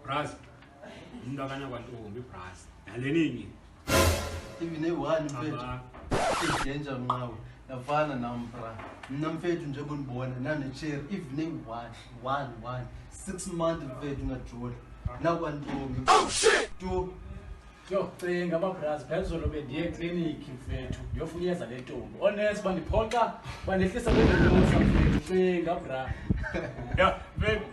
Bras. Umntwana kwantombi bras. Naleningi. Even one mfethu. Idanger mnqawe. Yafana nampra. Mina mfethu nje bonibona nane cherry even one 6 months mfethu ngajula. Nakwantombi. Oh shit. Tu Yo, cinga amabras phezulu bendiye clinic mfethu. Ndiyofunyeza le ntombi. Honest bandiphoxa, bandehlisa kwezinto mfethu. Cinga bra. Ya, mfethu.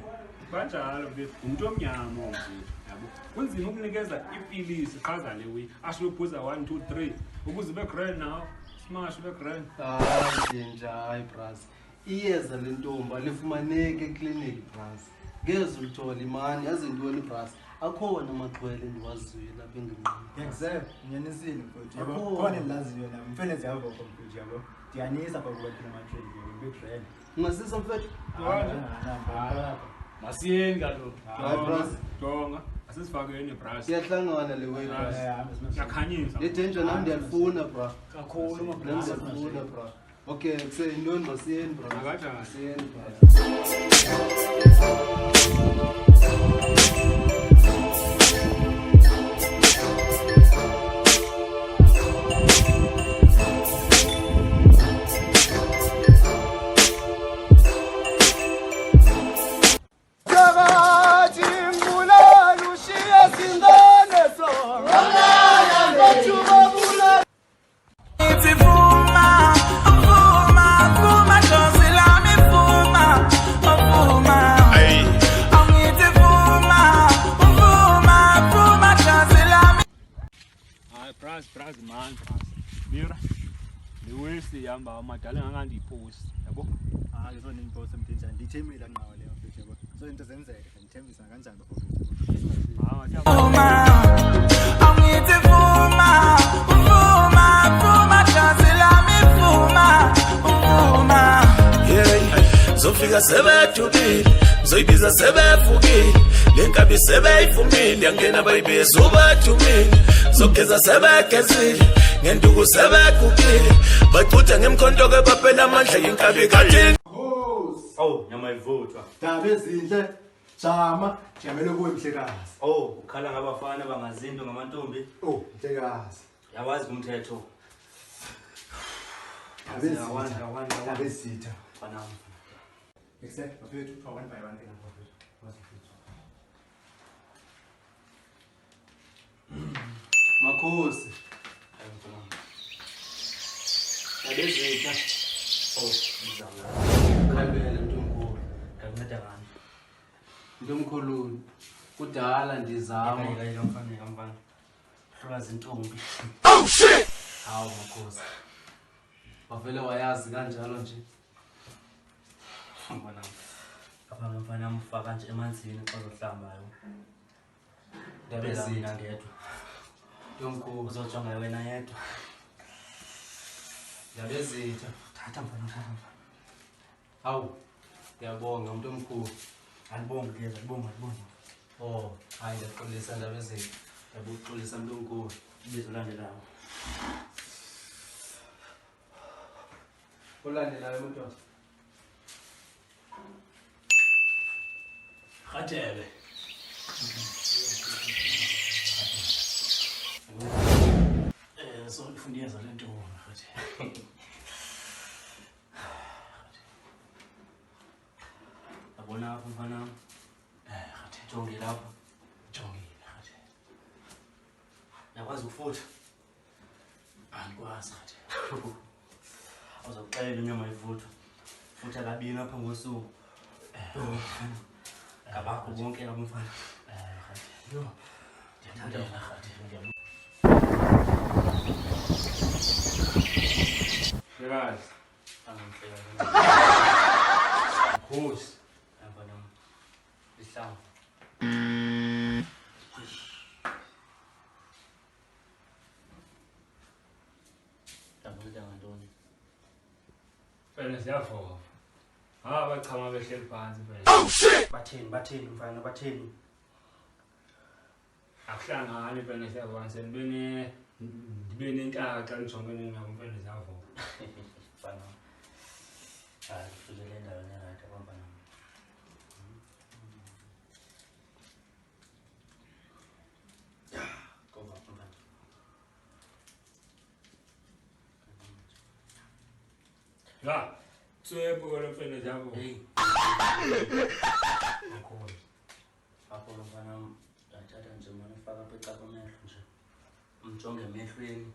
Kanjalo mfethu. Umuntu omnyama mfethu. Yabo. Kunzima ukunikeza ipilisi qaza le week. Asiyophuza 1 2 3 ukuze ube grand now. Smash ube grand. hayi nja hayi bras. Iyeza le ntombi alifumaneke eclinic bras. Ngeze ulithola imani yazi ntoni bras. Akhona amaxhwele endiwaziyo lapha endinqini. Exact, nyanisile mfowethu. Yabo, khona endilaziyo nami. Mfenezi yabo mfowethu yabo. Ndiyanisa pha kuba thina amatrade ngibe trend. Ungasisa mfethu? Masiyeni kaloku. Hayi bras. Donga. Asisifakeni bras. Siyahlangana le way bras. Yakhanyisa. Le danger nami ndiyalifuna bra. Kakhulu Nami amabras. ndiyalifuna bra. Okay, kuseyintoni masiyeni bra. Akajani. Masiyeni bra. Bras man bras. Mira. Le wesi yamba amadala engangandiyipost, yabo? Ah, ngizona impost emthinjani. Ndithembile nqawe leyo mfowethu yabo. So into zenzeka, ngithembisa kanjani mfowethu. Zofika sebejulile, zoyibiza sebevukile, lenkabi sebeyivumile, yangena bayibiza ubajumile, zogeza sebegezile, ngenduku sebegugile, bacutha ngemkhonto ke baphela amandla yenkabi kathini. Oh, nyama ivuthwa. Daba ezinhle. Jama, jamele kuwe mhlekazi. Oh, ukhala ngabafana bangazinto ngamantombi. Oh, mhlekazi. Yawazi kumthetho. Daba ezitha. Fanam. Exact, mfowethu, one by one ke mfowethu. Makhosi. Ayimfanam. Yabezitha. Oh, ngizama. Khalibele ntomkhulu. Kanceda ngani? Ntomkhulu. Kudala ndizama. Yeka mfana. Hlwazi intombi. Oh shit! Hawu makhosi. Wavele wayazi kanjalo nje. Fanam. Apha mfana mfaka nje emanzini xa zohlambayo. Ndabela mina ngedwa. Ntomkhulu. Uzojonga wena yedwa. Yabezitha. Thatha mfana. Hawu. Ngiyabonga ntomkhulu. Alibonga ke, alibonga. Oh, hayi ndiyaxolisa ndaba ezitha. Yabuxolisa ntomkhulu. Ibizo landelayo. Olandelayo mntwana. Khatele. So ufundiyeza le ntombi khatele. Abona mfana. Khatele. Jonge lapha. Jongile khatele. Yakwazi ukufutha. Andikwazi khatele. Awuzoxela inyama ivuthwa. Futha kabini apha ngosuku. Ngabakho bonke abamfana. Khatele. Yo. Ndiyathandela khatele. Mhlekazi. Angamhleka. Khosi. Mfana. Isihlangu. Ndabuza ngantoni? Phela siyavova. Bachama behleli phansi phela. Oh shit! Batheni mfana, batheni. Akuhlangani phela siyavova senibene ndibe nentaxa ngijongene nabo phela siyavova. Mfana. Hayi, ufike endaweni right abafana. Ya. Swebo wena mfana jabo. Hey. Mkhulu. Apho lo mfana ndathatha nje manje ufaka apha ecapha amehlo nje. Umjonge emehlweni.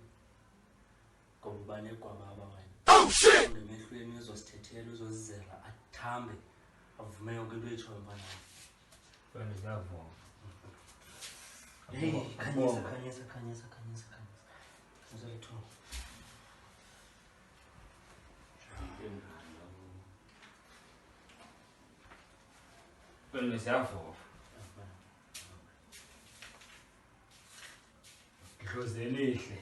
Ngoba ubane kwababa wena. Oh shit. Ngemehlweni uzosithethela uzozizela athambe. Avume yonke into etshoyo mfana. Mfana jabo. Hey, khanyisa. Uzayitho. Mfana jabo. Ngizozelihle.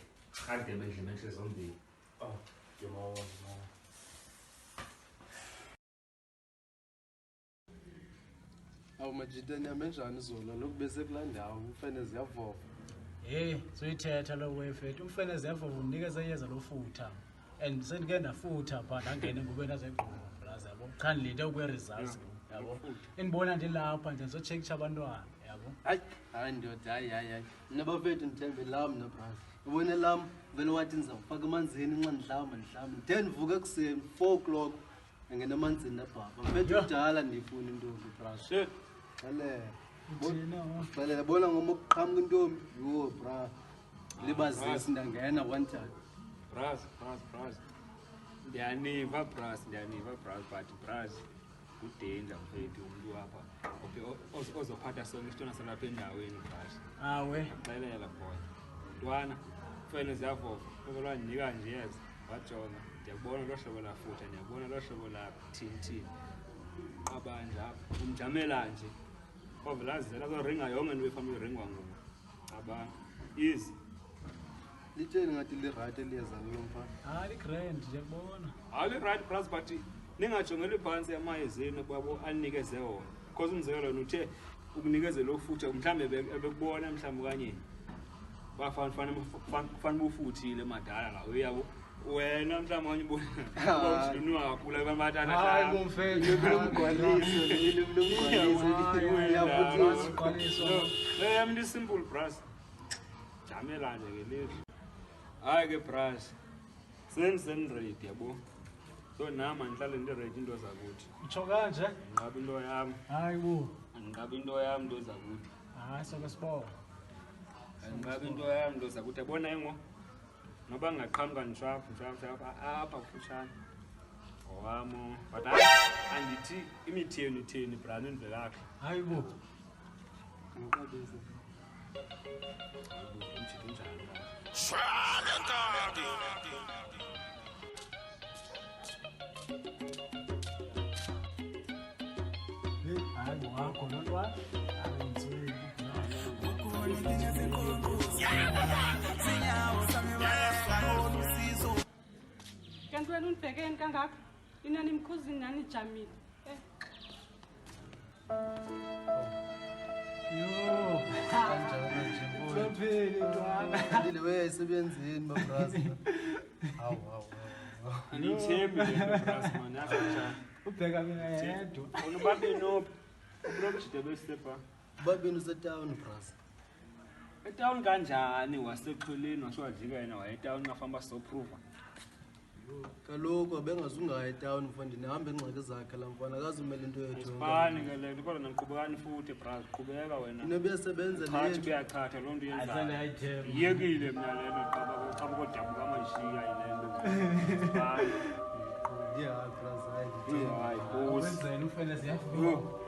Kade bedle zombili. Oh, ngiyabona. Awu majita niyamenjani izolo lokhu bese kulaa ndawo umfene ziyavova. Hey, soyithetha lo wefethu. Umfene ziyavova unikeze iyeza lofutha. And sendike ndafutha pha ndangena ngobe ndazegquma brother yabo. Cha ndilinde ukwe results yabo. Indibona ndilapha nje ngizocheckisha abantwana yabo. Hayi ndoda hayi. Nabafethu ndithembe lami na brother. Ubone lami vele wathi nizawufaka emanzini nxa ndihlamba. 10 vuka kuseni 4 o'clock angena emanzini nabhaba. Mfethu kudala ndiyifuna intombi brother. Vele bona ngoma ukuqhamuka intombi. Yo brother. Libazisi ndangena one time. Bras. Ndiyaniva bras, but bras kudanger mfethu umuntu apha. Okay, ozophatha sonke isitona salapha endaweni bras. Awe. Axelela boy. Ntwana, mfene ziyavova. Okolwa ndinika nje yeza. Wajonga. Ndiyabona lo hlobo la futha, ndiyabona lo hlobo la thini. Qabanje apha. Umjamela nje. Ovelazela zoringa yonke into efamily ringwa ngoku. Aba easy. Litsheni ngathi li-right eliyeza lomfana. Hayi grand ndiyabona. Hayi right bras but ningajongeli phansi amayezeni kwabo anikeze wona. Because umzekelo wena uthe ukunikeze lo futha mhlambe ebekubona mhlambe kanye. Bafana bufuthile emadala la uyabo. Wena mhlambe kanye ubona. Ushunwa kakhulu abamatana la. Hayi kumfethu Yabona. Mni simple bras. Jamela nje ke lihle. Hayi ke bras. Sen yabo. So nama ngihlale ndi-ready into zakuthi. utsho kanje? Ngiqaba into yami. Hayi bo. Ngiqaba into yami into zakuthi. Hayi soke sibona. Ngiqaba into yami into zakuthi. Yabona yengo. Noba ngaqhamuka nishapha apha kufushane. Owamo. But andithi imitheni brand endlelakhe. Hayi bo. Ngixabisa. Umjike njani? Shwala nkadi. Hayi wakho lontwana. Kanti wena unibhekeni kangaka inani imkhuzini nani ijamile Yo. Kanjalo nje Sophili ntwana. Ndile wesebenzini mabrazi. Hawu. Anithembi le bras man yakanjani. Ubheka mina yedwa. Unobabe no. Ubulomjide besepa. Babini usetown brazi. Etown kanjani waseqhuleni washwadlika yena waye town ngafamba soproofer. Kaloku abengazungaya etown mfandi nihamba ingxaki zakhe la mfana akazumela into yethu. Sibani ke le kodwa ngiqhubekani futhi bras qhubeka wena. Inobuyasebenza Chathi kuyachatha lonto yenzayo. Asanda ayithemba. Yekile mina lelo qaba kodabuka amashiya yilento. Yeah brazi hayi. Hayi boss. Wenzeni ufene ziyavuka.